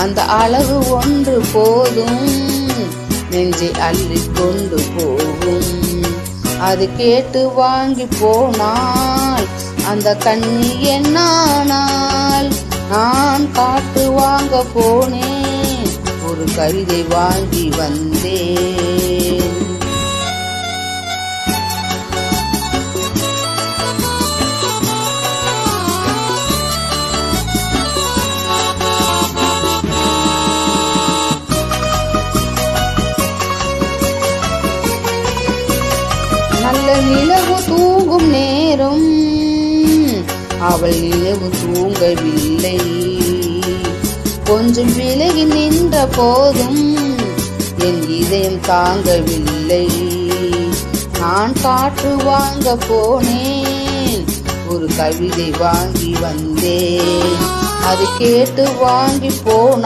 அந்த அழகு ஒன்று போதும், நெஞ்சை அள்ளி கொண்டு போகும். அது கேட்டு வாங்கி போனால் அந்த கண்ணி என்னானால். நான் காட்டு வாங்க போனேன், ஒரு கவிதை வாங்கி வந்தேன். நல்ல நிலவு தூங்கும் நேரம் அவள் நிலவு தூங்கவில்லை. கொஞ்சம் விலகி நின்ற போதும் என் இதயம் தாங்கவில்லை. நான் காற்று வாங்க போனேன், ஒரு கவிதை வாங்கி வந்தேன். அது கேட்டு வாங்கி போன